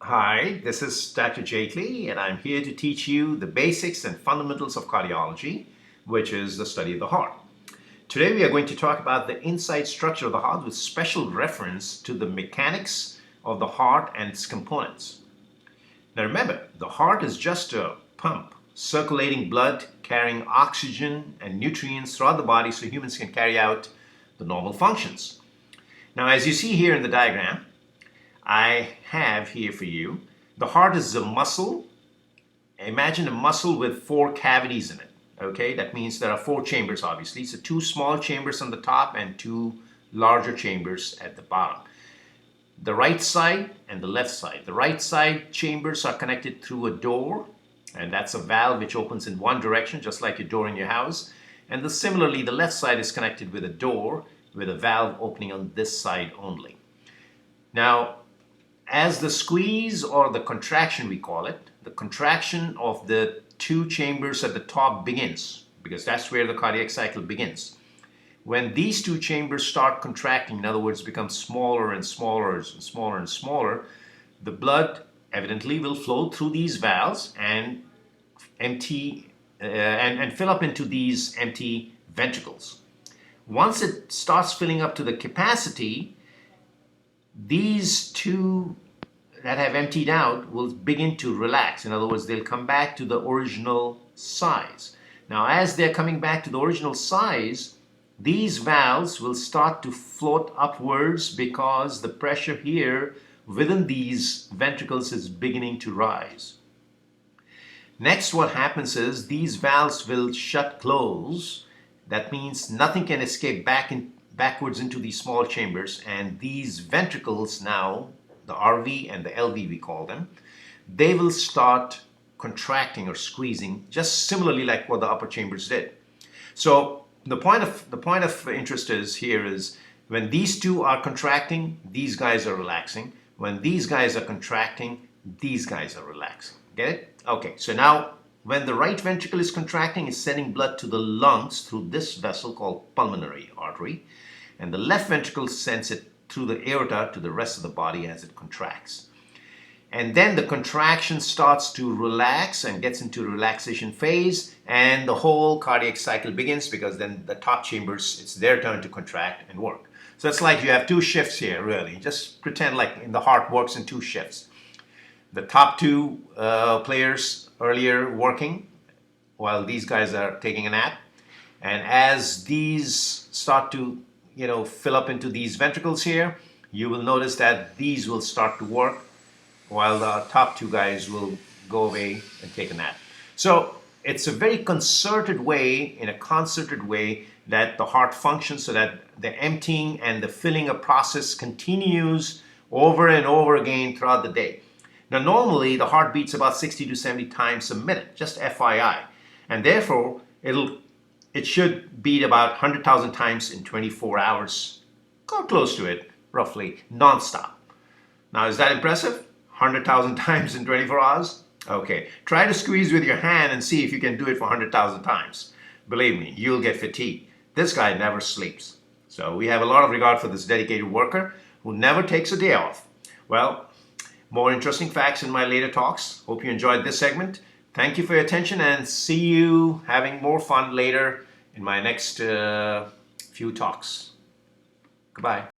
Hi, this is Dr. Jaitly, and I'm here to teach you the basics and fundamentals of cardiology, which is the study of the heart. Today we are going to talk about the inside structure of the heart with special reference to the mechanics of the heart and its components. Now remember, the heart is just a pump circulating blood, carrying oxygen and nutrients throughout the body so humans can carry out the normal functions. Now as you see here in the diagram, I have here for you, the heart is a muscle. Imagine a muscle with 4 cavities in it. Okay, that means there are 4 chambers obviously. So 2 small chambers on the top and 2 larger chambers at the bottom. The right side and the left side. The right side chambers are connected through a door, and that's a valve which opens in one direction, just like your door in your house. And similarly, the left side is connected with a door with a valve opening on this side only. Now, as the squeeze or the contraction, we call it, the contraction of the 2 chambers at the top begins, because that's where the cardiac cycle begins. When these 2 chambers start contracting, in other words, become smaller and smaller and smaller and smaller, the blood evidently will flow through these valves and empty and fill up into these empty ventricles. Once it starts filling up to the capacity, these 2 that have emptied out will begin to relax. In other words, they'll come back to the original size. Now, as they're coming back to the original size, these valves will start to float upwards because the pressure here within these ventricles is beginning to rise. Next, what happens is these valves will shut close. That means nothing can escape backwards into these small chambers, and these ventricles now, the RV and the LV we call them, they will start contracting or squeezing just similarly like what the upper chambers did. So the point of interest is when these 2 are contracting, these guys are relaxing. When these guys are contracting, these guys are relaxing. Get it? Okay, so now when the right ventricle is contracting, it's sending blood to the lungs through this vessel called pulmonary artery, and the left ventricle sends it through the aorta to the rest of the body as it contracts. And then the contraction starts to relax and gets into relaxation phase, and the whole cardiac cycle begins, because then the top chambers, it's their turn to contract and work. So it's like you have 2 shifts here, really. Just pretend like the heart works in 2 shifts. The top 2 players earlier working while these guys are taking a nap. And as these start to fill up into these ventricles here, you will notice that these will start to work while the top 2 guys will go away and take a nap. So it's a very concerted way, in a concerted way, that the heart functions so that the emptying and the filling of process continues over and over again throughout the day. Now normally the heart beats about 60 to 70 times a minute, just FYI, and therefore it should beat about 100,000 times in 24 hours, or close to it, roughly, non-stop. Now, is that impressive? 100,000 times in 24 hours? Okay, try to squeeze with your hand and see if you can do it for 100,000 times. Believe me, you'll get fatigued. This guy never sleeps. So we have a lot of regard for this dedicated worker who never takes a day off. Well, more interesting facts in my later talks. Hope you enjoyed this segment. Thank you for your attention, and see you having more fun later in my next few talks. Goodbye.